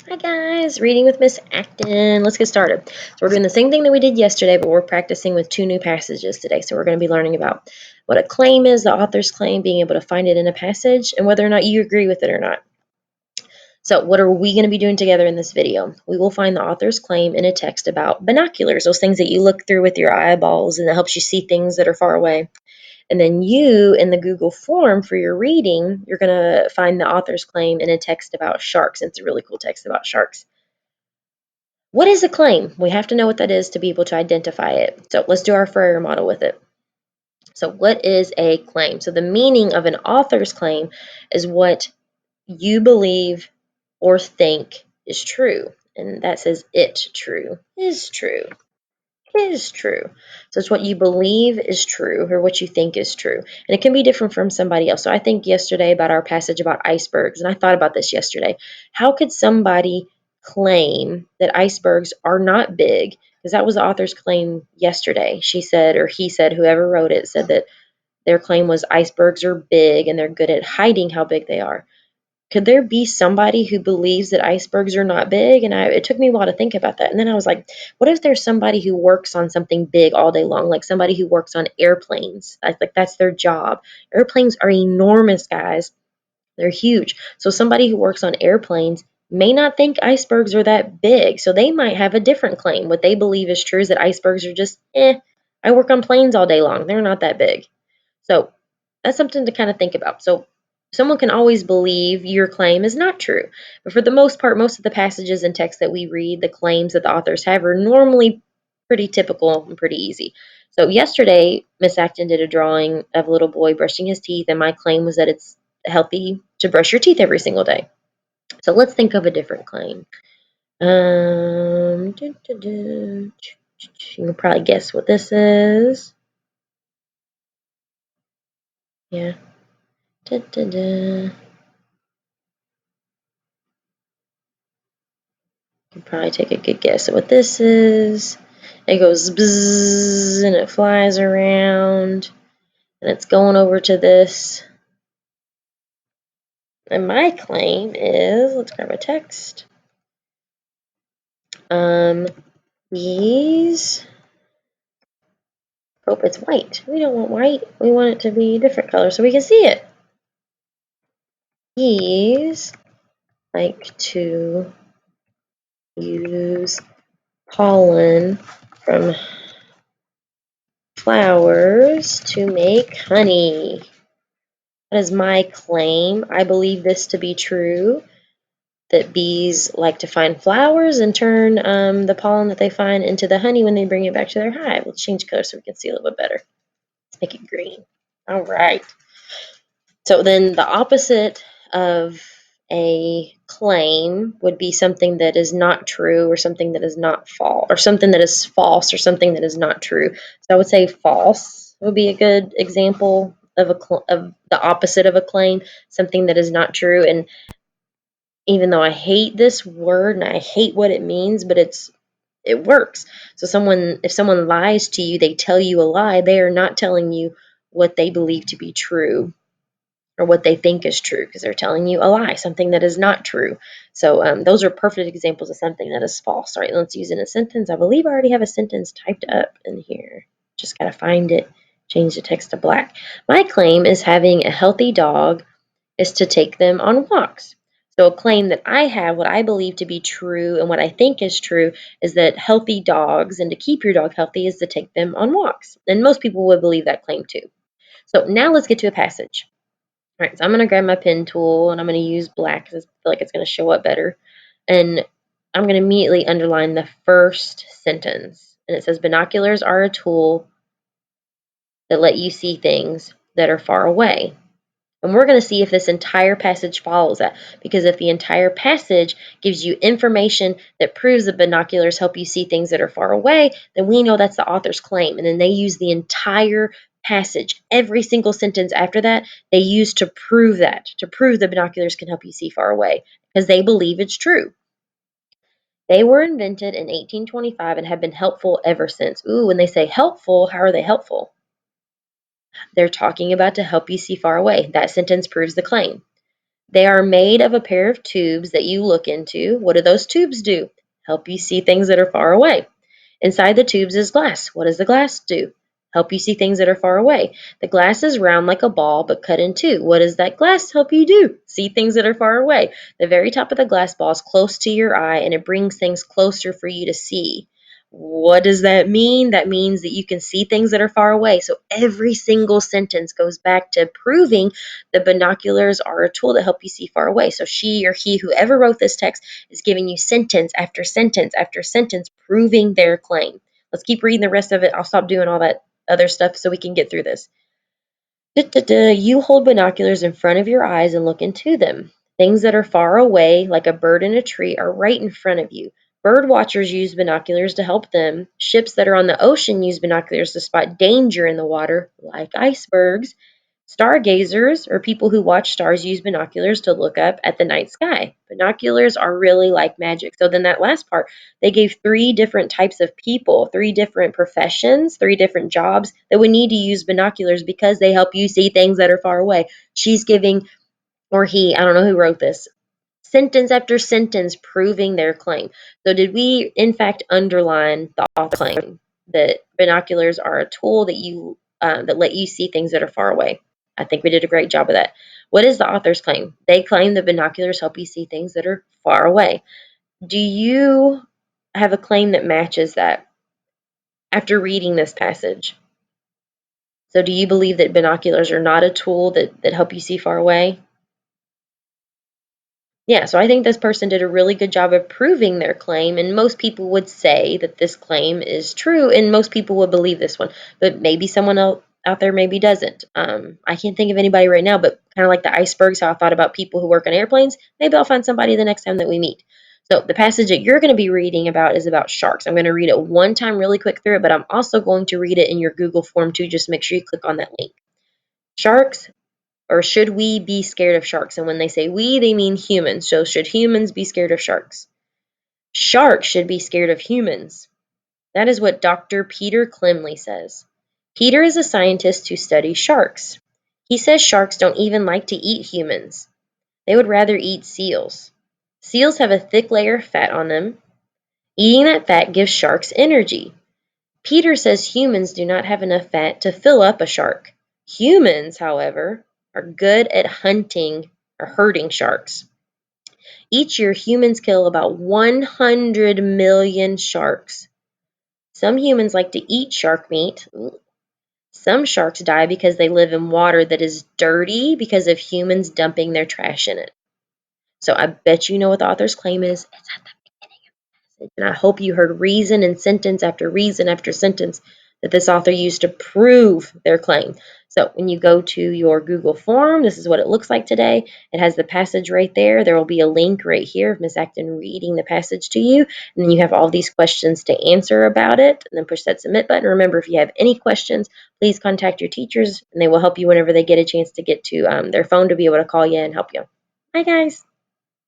Hi guys, reading with Miss Acton. Let's get started. So we're doing the same thing that we did yesterday, but we're practicing with two new passages today. So we're going to be learning about what a claim is, the author's claim, being able to find it in a passage, and whether or not you agree with it or not. So what are we going to be doing together in this video? We will find the author's claim in a text about binoculars, those things that you look through with your eyeballs and that helps you see things that are far away. And then you, in the Google form for your reading, you're going to find the author's claim in a text about sharks. It's a really cool text about sharks. What is a claim? We have to know what that is to be able to identify it. So let's do our Freire model with it. So what is a claim? So the meaning of an author's claim is what you believe or think is true. And that says it true, is true, is true. So it's what you believe is true or what you think is true. And it can be different from somebody else. So I think yesterday about our passage about icebergs, and I thought about this yesterday. How could somebody claim that icebergs are not big? Because that was the author's claim yesterday. She said, or he said, whoever wrote it said that their claim was icebergs are big and they're good at hiding how big they are. Could there be somebody who believes that icebergs are not big? And it took me a while to think about that. And then I was like, what if there's somebody who works on something big all day long, like somebody who works on airplanes? I like that's their job. Airplanes are enormous, guys. They're huge. So somebody who works on airplanes may not think icebergs are that big. So they might have a different claim. What they believe is true is that icebergs are just, I work on planes all day long. They're not that big. So that's something to kind of think about. So someone can always believe your claim is not true. But for the most part, most of the passages and texts that we read, the claims that the authors have are normally pretty typical and pretty easy. So yesterday, Miss Acton did a drawing of a little boy brushing his teeth, and my claim was that it's healthy to brush your teeth every single day. So let's think of a different claim. You can probably guess what this is. Yeah. Da, da, da. You can probably take a good guess at what this is. It goes bzzz and it flies around and it's going over to this. And my claim is, let's grab a text. These, hope it's white. We don't want white. We want it to be a different color so we can see it. Bees like to use pollen from flowers to make honey. That is my claim. I believe this to be true, that bees like to find flowers and turn the pollen that they find into the honey when they bring it back to their hive. Let's change color so we can see a little bit better. Let's make it green. All right. So then the opposite of a claim would be something that is not true or something that is not false or something that is false or something that is not true. So I would say false would be a good example of of the opposite of a claim, something that is not true. And even though I hate this word and I hate what it means, but it works. So if someone lies to you, they tell you a lie, they are not telling you what they believe to be true or what they think is true because they're telling you a lie, something that is not true. So those are perfect examples of something that is false. All right, let's use it in a sentence. I believe I already have a sentence typed up in here. Just got to find it, change the text to black. My claim is having a healthy dog is to take them on walks. So a claim that I have, what I believe to be true and what I think is true, is that healthy dogs and to keep your dog healthy is to take them on walks. And most people would believe that claim too. So now let's get to a passage. All right, so I'm going to grab my pen tool and I'm going to use black because I feel like it's going to show up better. And I'm going to immediately underline the first sentence. And it says, binoculars are a tool that let you see things that are far away. And we're going to see if this entire passage follows that. Because if the entire passage gives you information that proves that binoculars help you see things that are far away, then we know that's the author's claim. And then they use the entire passage, every single sentence after that, they use to prove that binoculars can help you see far away because they believe it's true. They were invented in 1825 and have been helpful ever since. Ooh, when they say helpful, how are they helpful? They're talking about to help you see far away. That sentence proves the claim. They are made of a pair of tubes that you look into. What do those tubes do? Help you see things that are far away. Inside the tubes is glass. What does the glass do? Help you see things that are far away. The glass is round like a ball but cut in two. What does that glass help you do? See things that are far away. The very top of the glass ball is close to your eye and it brings things closer for you to see. What does that mean? That means that you can see things that are far away. So every single sentence goes back to proving that binoculars are a tool to help you see far away. So she or he, whoever wrote this text, is giving you sentence after sentence after sentence proving their claim. Let's keep reading the rest of it. I'll stop doing all that other stuff so we can get through this. You hold binoculars in front of your eyes and look into them. Things that are far away, like a bird in a tree, are right in front of you. Bird watchers use binoculars to help them. Ships that are on the ocean use binoculars to spot danger in the water, like icebergs. Stargazers, or people who watch stars, use binoculars to look up at the night sky. Binoculars are really like magic. So then that last part, they gave three different types of people, three different professions, three different jobs that would need to use binoculars because they help you see things that are far away. She's giving, or he, I don't know who wrote this, sentence after sentence proving their claim. So did we in fact underline the author claim that binoculars are a tool that let you see things that are far away? I think we did a great job of that. What is the author's claim? They claim that binoculars help you see things that are far away. Do you have a claim that matches that after reading this passage? So do you believe that binoculars are not a tool that help you see far away? Yeah, so I think this person did a really good job of proving their claim, and most people would say that this claim is true, and most people would believe this one. But maybe someone else out there maybe doesn't. I can't think of anybody right now, but kind of like the icebergs, how I thought about people who work on airplanes, maybe I'll find somebody the next time that we meet. So the passage that you're going to be reading about is about sharks. I'm going to read it one time really quick through it, but I'm also going to read it in your Google form too. Just make sure you click on that link. Sharks, or should we be scared of sharks? And when they say we, they mean humans. So should humans be scared of sharks? Sharks should be scared of humans. That is what Dr. Peter Klemley says. Peter is a scientist who studies sharks. He says sharks don't even like to eat humans. They would rather eat seals. Seals have a thick layer of fat on them. Eating that fat gives sharks energy. Peter says humans do not have enough fat to fill up a shark. Humans, however, are good at hunting or herding sharks. Each year, humans kill about 100 million sharks. Some humans like to eat shark meat. Some sharks die because they live in water that is dirty because of humans dumping their trash in it. So I bet you know what the author's claim is. It's at the passage. And I hope you heard reason and sentence after sentence that this author used to prove their claim. So when you go to your Google form, this is what it looks like today. It has the passage right there. There will be a link right here of Miss Acton reading the passage to you. And then you have all these questions to answer about it. And then push that submit button. Remember, if you have any questions, please contact your teachers and they will help you whenever they get a chance to get to their phone to be able to call you and help you. Bye, guys.